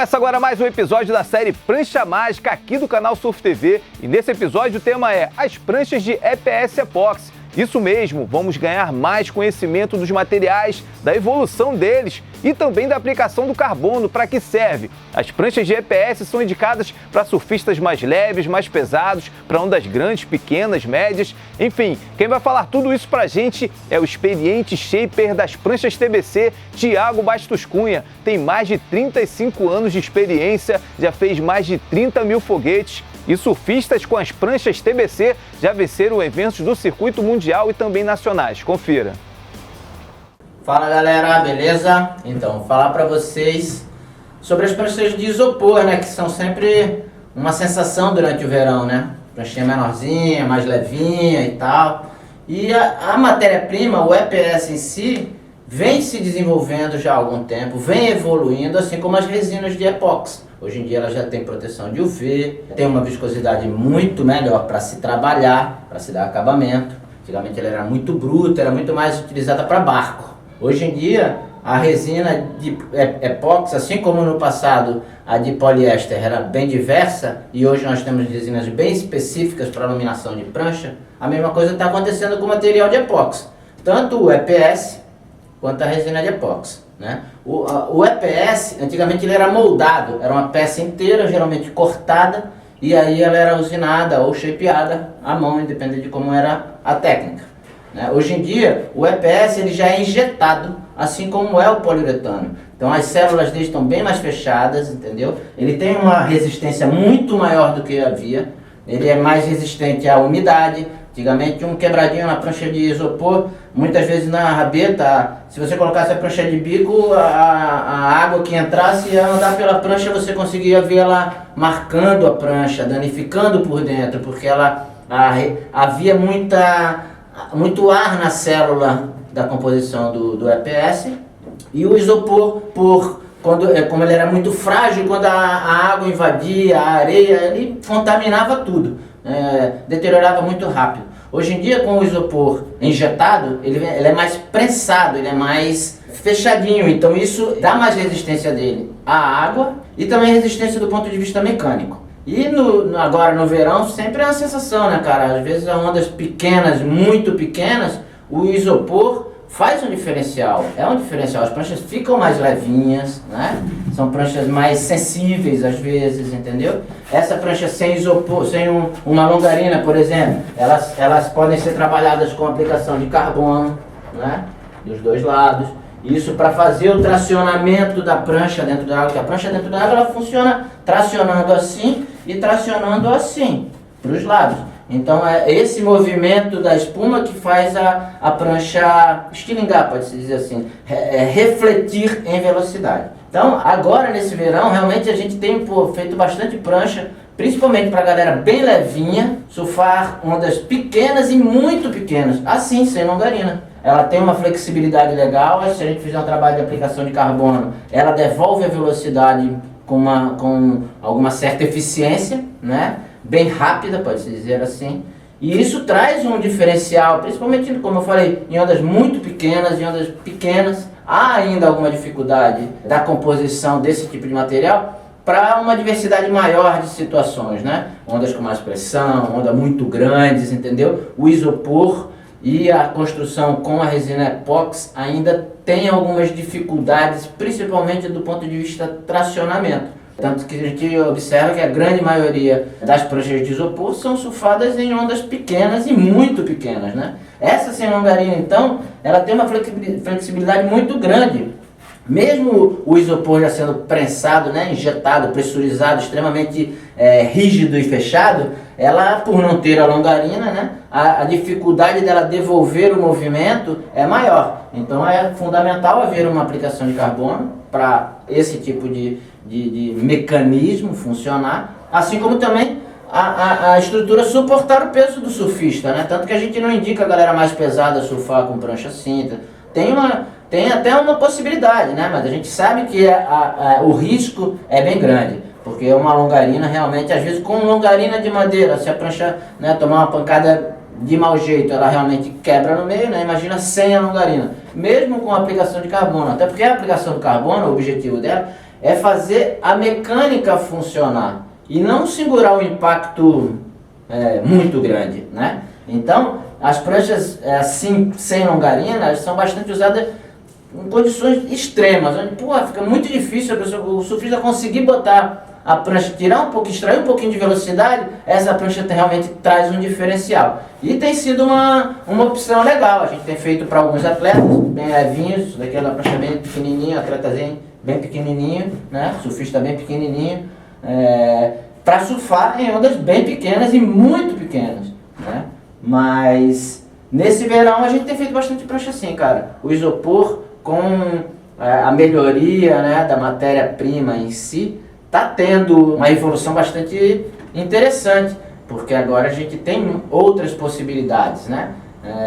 Começa agora mais um episódio da série Prancha Mágica aqui do canal Surf TV e nesse episódio o tema é as pranchas de EPS Epóxi. Isso mesmo, vamos ganhar mais conhecimento dos materiais, da evolução deles e também da aplicação do carbono, para que serve. As pranchas de EPS são indicadas para surfistas mais leves, mais pesados, para ondas grandes, pequenas, médias, enfim. Quem vai falar tudo isso para a gente é o experiente shaper das pranchas TBC, Thiago Bastos Cunha. Tem mais de 35 anos de experiência, já fez mais de 30 mil foguetes. E surfistas com as pranchas TBC já venceram eventos do circuito mundial e também nacionais. Confira. Fala galera, beleza? Então, vou falar para vocês sobre as pranchas de isopor, né? Que são sempre uma sensação durante o verão, né? Pranchinha menorzinha, mais levinha e tal. E a matéria-prima, o EPS em si, vem se desenvolvendo já há algum tempo, vem evoluindo, assim como as resinas de epóxi. Hoje em dia ela já tem proteção de UV, tem uma viscosidade muito melhor para se trabalhar, para se dar acabamento. Antigamente ela era muito bruta, era muito mais utilizada para barco. Hoje em dia a resina de epóxi, assim como no passado a de poliéster era bem diversa e hoje nós temos resinas bem específicas para iluminação de prancha, a mesma coisa está acontecendo com o material de epóxi. Tanto o EPS quanto a resina de epóxi, né? O EPS, antigamente ele era moldado, era uma peça inteira, geralmente cortada, e aí ela era usinada ou shapeada à mão, independente de como era a técnica, né? Hoje em dia, o EPS ele já é injetado, assim como é o poliuretano. Então as células dele estão bem mais fechadas, entendeu? Ele tem uma resistência muito maior do que havia, ele é mais resistente à umidade. Antigamente um quebradinho na prancha de isopor, muitas vezes na rabeta, se você colocasse a prancha de bico, a água que entrasse ia andar pela prancha, você conseguia ver ela marcando a prancha, danificando por dentro, porque havia muito ar na célula da composição do EPS, e o isopor, como ele era muito frágil, quando a água invadia, a areia, ele contaminava tudo. Deteriorava muito rápido. Hoje em dia, com o isopor injetado, ele é mais prensado, ele é mais fechadinho, então isso dá mais resistência dele à água e também resistência do ponto de vista mecânico. E agora no verão sempre é uma sensação, né, cara? Às vezes ondas pequenas, muito pequenas, o isopor faz um diferencial, é um diferencial, as pranchas ficam mais levinhas, né? São pranchas mais sensíveis às vezes, entendeu? Essa prancha sem isopor, sem uma longarina, por exemplo, elas podem ser trabalhadas com aplicação de carbono, né? Dos dois lados. Isso para fazer o tracionamento da prancha dentro da água, porque a prancha dentro da água ela funciona tracionando assim e tracionando assim, para os lados. Então é esse movimento da espuma que faz a prancha estilingar, pode-se dizer assim, refletir em velocidade. Então agora nesse verão realmente a gente tem feito bastante prancha, principalmente para a galera bem levinha, surfar ondas pequenas e muito pequenas, assim, sem longarina. Ela tem uma flexibilidade legal, se a gente fizer um trabalho de aplicação de carbono, ela devolve a velocidade com alguma certa eficiência, né? Bem rápida, pode-se dizer assim, e isso traz um diferencial, principalmente, como eu falei, em ondas muito pequenas, em ondas pequenas, há ainda alguma dificuldade da composição desse tipo de material para uma diversidade maior de situações, né? Ondas com mais pressão, ondas muito grandes, entendeu? O isopor e a construção com a resina epóxi ainda tem algumas dificuldades, principalmente do ponto de vista tracionamento. Tanto que a gente observa que a grande maioria das pranchas de isopor são surfadas em ondas pequenas e muito pequenas, né? Essa sem longarina, então, ela tem uma flexibilidade muito grande. Mesmo o isopor já sendo prensado, né, injetado, pressurizado, extremamente rígido e fechado, ela, por não ter a longarina, né, a dificuldade dela devolver o movimento é maior. Então é fundamental haver uma aplicação de carbono para esse tipo de mecanismo funcionar, assim como também a estrutura suportar o peso do surfista, né? Tanto que a gente não indica a galera mais pesada surfar com prancha cinta. Tem até uma possibilidade, né? Mas a gente sabe que o risco é bem grande, porque uma longarina realmente, às vezes com longarina de madeira, se a prancha, né, tomar uma pancada de mau jeito, ela realmente quebra no meio, né? Imagina sem a longarina, mesmo com a aplicação de carbono, até porque a aplicação do carbono, o objetivo dela é fazer a mecânica funcionar e não segurar um impacto muito grande, né? Então, as pranchas assim, sem longarina, elas são bastante usadas em condições extremas, onde fica muito difícil o surfista conseguir botar a prancha, extrair um pouquinho de velocidade. Essa prancha realmente traz um diferencial. E tem sido uma opção legal. A gente tem feito para alguns atletas, bem levinhos, isso daqui é uma prancha bem pequenininha, atletazinho bem pequenininho, né? Surfista bem pequenininho, para surfar em ondas bem pequenas e muito pequenas, né? Mas nesse verão a gente tem feito bastante prancha assim, cara. O isopor com a melhoria, né, da matéria-prima em si, está tendo uma evolução bastante interessante, porque agora a gente tem outras possibilidades, né?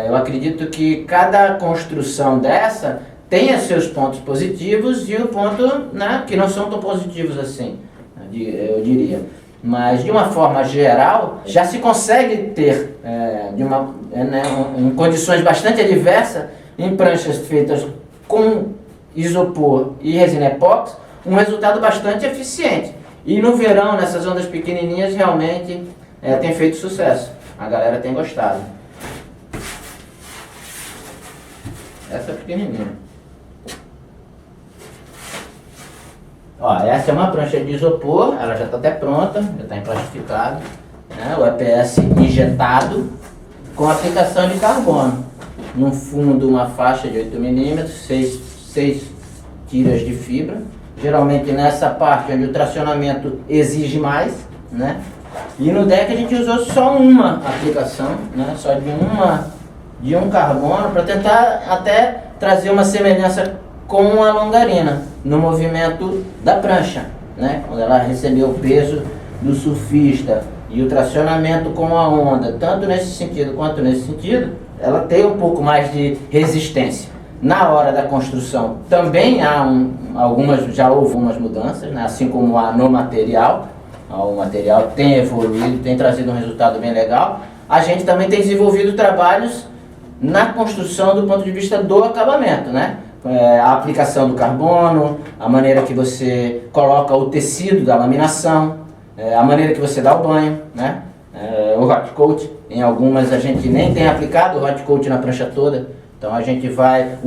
Eu acredito que cada construção dessa tenha seus pontos positivos e o ponto, né, que não são tão positivos assim, eu diria. Mas de uma forma geral, já se consegue ter, em condições bastante adversas, em pranchas feitas com isopor e resina epóxi, um resultado bastante eficiente. E no verão, nessas ondas pequenininhas, realmente tem feito sucesso. A galera tem gostado. Essa é pequenininha. Ó, essa é uma prancha de isopor, ela já está até pronta, já está emplastificado, né? O EPS injetado com aplicação de carbono. No fundo, uma faixa de 8 mm, 6 tiras de fibra. Geralmente nessa parte onde o tracionamento exige mais, né? E no deck a gente usou só uma aplicação, né? Só de um carbono, para tentar até trazer uma semelhança com a longarina no movimento da prancha, né? Quando ela recebeu o peso do surfista e o tracionamento com a onda, tanto nesse sentido quanto nesse sentido, ela tem um pouco mais de resistência. Na hora da construção também há já houve algumas mudanças, né? Assim como há no material. O material tem evoluído, tem trazido um resultado bem legal. A gente também tem desenvolvido trabalhos na construção do ponto de vista do acabamento, né? A aplicação do carbono, a maneira que você coloca o tecido da laminação, a maneira que você dá o banho, né? O hot coat, em algumas a gente nem tem aplicado o hot coat na prancha toda, então a gente vai,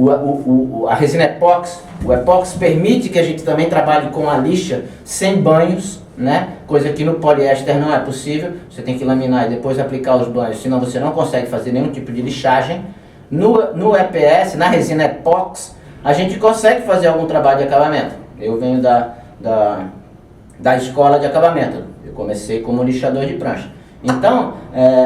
a resina epóxi, o epóxi permite que a gente também trabalhe com a lixa sem banhos, né? Coisa que no poliéster não é possível, você tem que laminar e depois aplicar os banhos, senão você não consegue fazer nenhum tipo de lixagem. No EPS, na resina epóxi, a gente consegue fazer algum trabalho de acabamento. Eu venho da escola de acabamento, eu comecei como lixador de prancha. Então,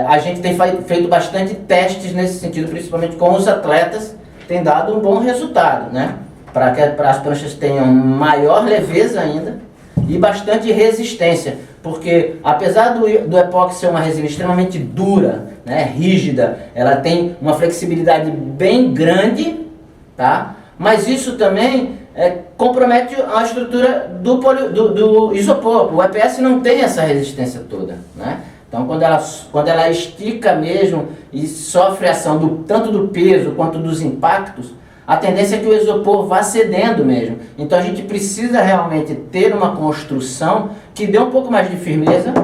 a gente tem feito bastante testes nesse sentido, principalmente com os atletas, tem dado um bom resultado, né? Para que as pranchas tenham maior leveza ainda e bastante resistência, porque apesar do epóxi ser uma resina extremamente dura, né, rígida, ela tem uma flexibilidade bem grande, tá? Mas isso também compromete a estrutura do isopor. O EPS não tem essa resistência toda, né? Então quando ela estica mesmo e sofre ação tanto do peso quanto dos impactos, a tendência é que o isopor vá cedendo mesmo. Então a gente precisa realmente ter uma construção que dê um pouco mais de firmeza,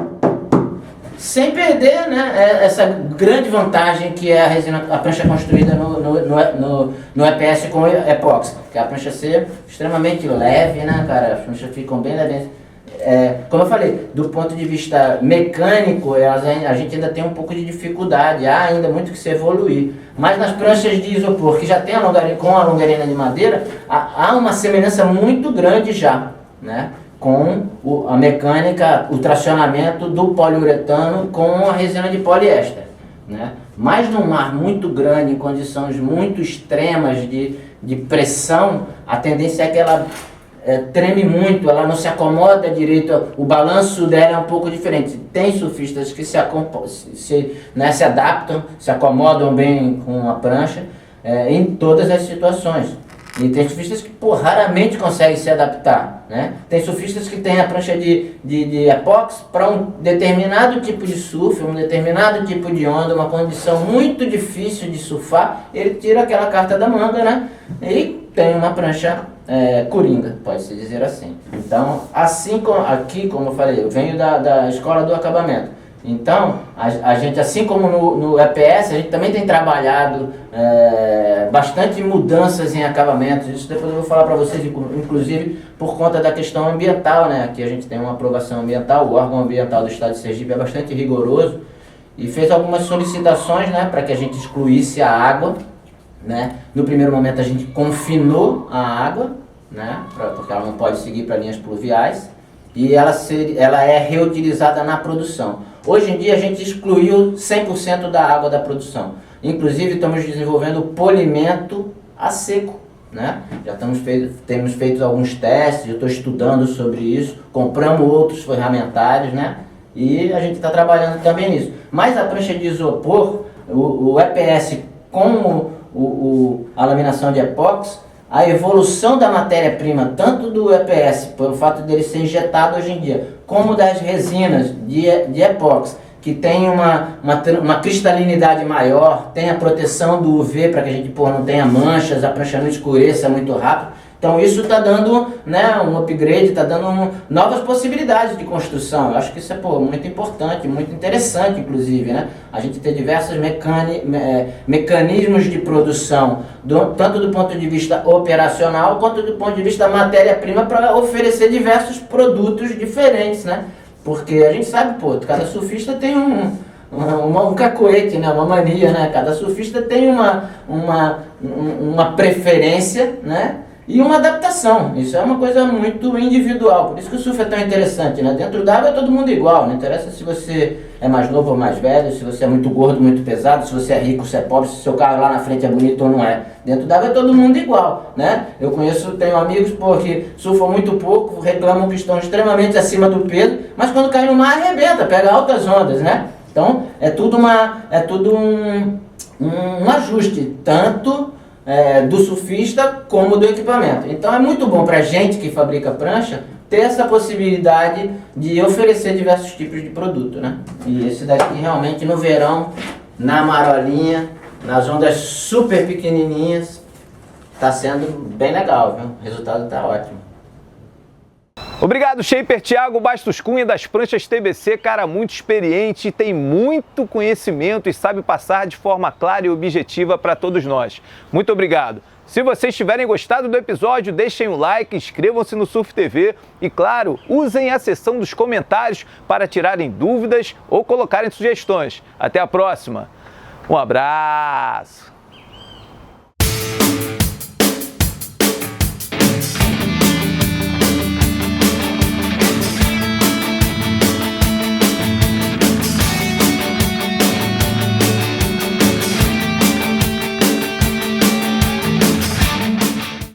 sem perder, né, essa grande vantagem que é a prancha construída no EPS com epóxi, que é a prancha ser extremamente leve, né, cara? As pranchas ficam bem leves. Como eu falei, do ponto de vista mecânico, a gente ainda tem um pouco de dificuldade, há ainda muito que se evoluir. Mas nas pranchas de isopor, que já tem com a longarina de madeira, há uma semelhança muito grande já, né? Com a mecânica, o tracionamento do poliuretano com a resina de poliéster, né? Mas num mar muito grande, em condições muito extremas de pressão, a tendência é que ela treme muito, ela não se acomoda direito, o balanço dela é um pouco diferente. Tem surfistas que se adaptam, se acomodam bem com a prancha em todas as situações. E tem surfistas que raramente conseguem se adaptar, né? Tem surfistas que têm a prancha de epóxi para um determinado tipo de surf, um determinado tipo de onda, uma condição muito difícil de surfar, ele tira aquela carta da manga, né? E tem uma prancha coringa, pode-se dizer assim. Então, assim como aqui, como eu falei, eu venho da escola do acabamento. Então, a gente, assim como no EPS, a gente também tem trabalhado bastante mudanças em acabamentos. Isso depois eu vou falar para vocês, inclusive por conta da questão ambiental, né? Aqui a gente tem uma aprovação ambiental, o órgão ambiental do estado de Sergipe é bastante rigoroso e fez algumas solicitações, né, para que a gente excluísse a água, né? No primeiro momento a gente confinou a água, né, porque ela não pode seguir para linhas pluviais, e ela é reutilizada na produção. Hoje em dia a gente excluiu 100% da água da produção. Inclusive estamos desenvolvendo polimento a seco, né? Já temos feito alguns testes, eu estou estudando sobre isso, compramos outros ferramentários, né? E a gente está trabalhando também nisso. Mas a prancha de isopor, o EPS com a laminação de epóxi, a evolução da matéria-prima, tanto do EPS, pelo fato dele ser injetado hoje em dia, como das resinas de epóxi, que tem uma cristalinidade maior, tem a proteção do UV para que a gente não tenha manchas, a prancha não escureça muito rápido. Então isso está dando, né, um upgrade, está dando novas possibilidades de construção. Eu acho que isso é muito importante, muito interessante, inclusive, né? A gente tem diversos mecanismos de produção, tanto do ponto de vista operacional, quanto do ponto de vista matéria-prima, para oferecer diversos produtos diferentes, né? Porque a gente sabe, cada surfista tem um cacoete, né? Uma mania, né? Cada surfista tem uma preferência, né? E uma adaptação. Isso é uma coisa muito individual. Por isso que o surf é tão interessante, né? Dentro d'água é todo mundo igual. Não interessa se você é mais novo ou mais velho, se você é muito gordo, muito pesado, se você é rico, se é pobre, se seu carro lá na frente é bonito ou não é. Dentro d'água é todo mundo igual, né? Eu tenho amigos que surfam muito pouco, reclamam que estão extremamente acima do peso, mas quando cai no mar arrebenta, pega altas ondas, né? Então é tudo um ajuste, tanto do surfista como do equipamento. Então é muito bom para a gente que fabrica prancha ter essa possibilidade de oferecer diversos tipos de produto, né? E esse daqui realmente no verão, na marolinha, nas ondas super pequenininhas, tá sendo bem legal, viu? O resultado tá ótimo. Obrigado, Shaper Thiago Bastos Cunha, das pranchas TBC, cara muito experiente, tem muito conhecimento e sabe passar de forma clara e objetiva para todos nós. Muito obrigado. Se vocês tiverem gostado do episódio, deixem um like, inscrevam-se no Surf TV e, claro, usem a seção dos comentários para tirarem dúvidas ou colocarem sugestões. Até a próxima. Um abraço!